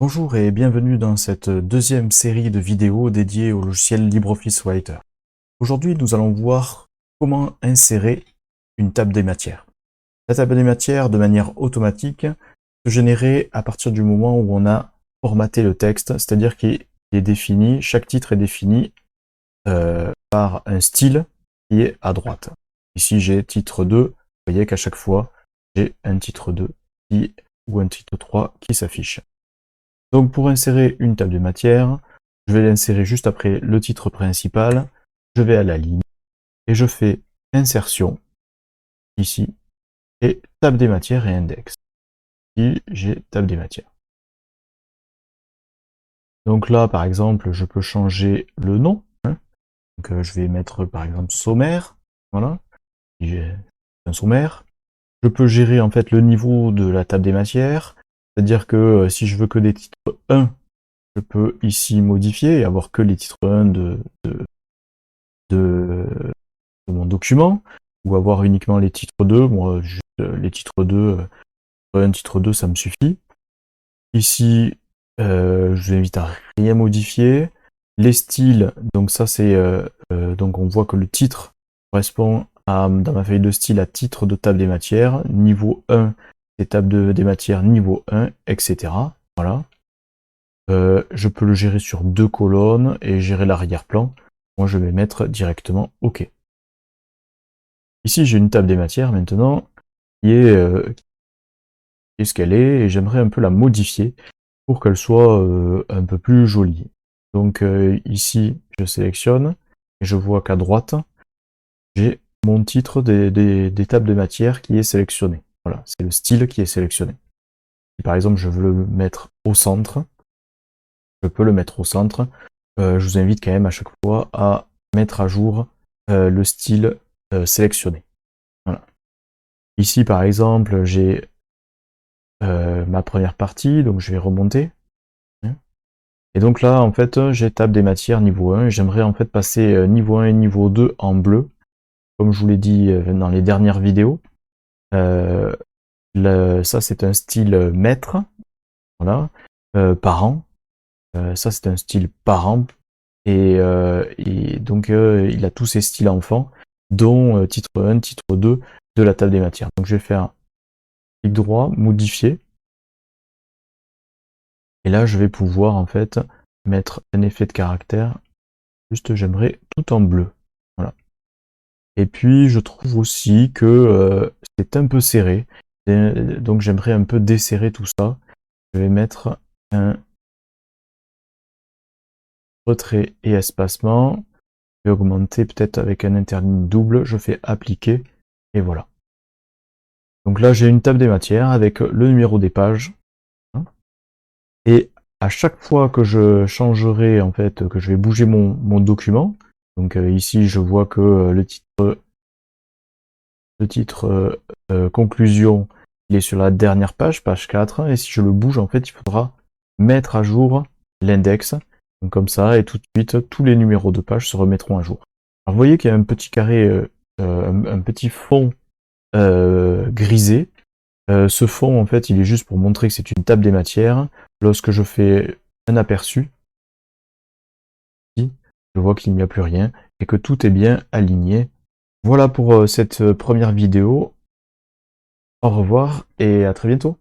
Bonjour et bienvenue dans cette deuxième série de vidéos dédiées au logiciel LibreOffice Writer. Aujourd'hui, nous allons voir comment insérer une table des matières. La table des matières, de manière automatique, se générer à partir du moment où on a formaté le texte, c'est-à-dire qu'il est défini, chaque titre est défini par un style qui est à droite. Ici, j'ai titre 2, vous voyez qu'à chaque fois, j'ai un titre 2 ou un titre 3 qui s'affiche. Donc pour insérer une table de matière, je vais l'insérer juste après le titre principal, je vais à la ligne et je fais insertion ici et table des matières et index. Ici j'ai table des matières. Donc là par exemple je peux changer le nom. Donc je vais mettre par exemple sommaire. Voilà. J'ai un sommaire. Je peux gérer en fait le niveau de la table des matières. C'est-à-dire que si je veux que des titres 1, je peux ici modifier et avoir que les titres 1 de mon document, ou avoir uniquement les titres 2. Moi, juste les titres 2, un titre 2, ça me suffit. Ici, je vous invite à rien modifier. Les styles, donc ça c'est, donc on voit que le titre correspond à, dans ma feuille de style, à titre de table des matières. Niveau 1, c'est table des matières niveau 1, etc. Voilà. Je peux le gérer sur 2 colonnes et gérer l'arrière-plan. Moi, je vais mettre directement OK. Ici, j'ai une table des matières maintenant qui est ce qu'elle est et j'aimerais un peu la modifier pour qu'elle soit un peu plus jolie. Donc ici, je sélectionne et je vois qu'à droite, j'ai mon titre des tables de matière qui est sélectionné. Voilà, c'est le style qui est sélectionné. Si par exemple, je veux le mettre au centre, je peux le mettre au centre. Je vous invite quand même à chaque fois à mettre à jour le style sélectionné. Voilà. Ici, par exemple, j'ai ma première partie, donc je vais remonter. Et donc là, en fait, j'ai table des matières niveau 1, et j'aimerais en fait passer niveau 1 et niveau 2 en bleu, comme je vous l'ai dit dans les dernières vidéos. Ça, c'est un style maître, voilà, parent. Ça, c'est un style parent, et donc il a tous ses styles enfants, dont titre 1, titre 2 de la table des matières. Donc je vais faire clic droit, modifier. Et là, je vais pouvoir en fait mettre un effet de caractère. Juste, j'aimerais tout en bleu. Voilà. Et puis, je trouve aussi que c'est un peu serré. Donc, j'aimerais un peu desserrer tout ça. Je vais mettre un retrait et espacement. Je vais augmenter peut-être avec un interligne double. Je fais appliquer. Et voilà. Donc là, j'ai une table des matières avec le numéro des pages. Et à chaque fois que je changerai, en fait, que je vais bouger mon document, donc ici je vois que le titre conclusion, il est sur la dernière page, page 4, et si je le bouge, en fait, il faudra mettre à jour l'index, donc comme ça, et tout de suite, tous les numéros de page se remettront à jour. Alors vous voyez qu'il y a un petit carré, un petit fond grisé. Ce fond, en fait, il est juste pour montrer que c'est une table des matières. Lorsque je fais un aperçu, je vois qu'il n'y a plus rien et que tout est bien aligné. Voilà pour cette première vidéo. Au revoir et à très bientôt.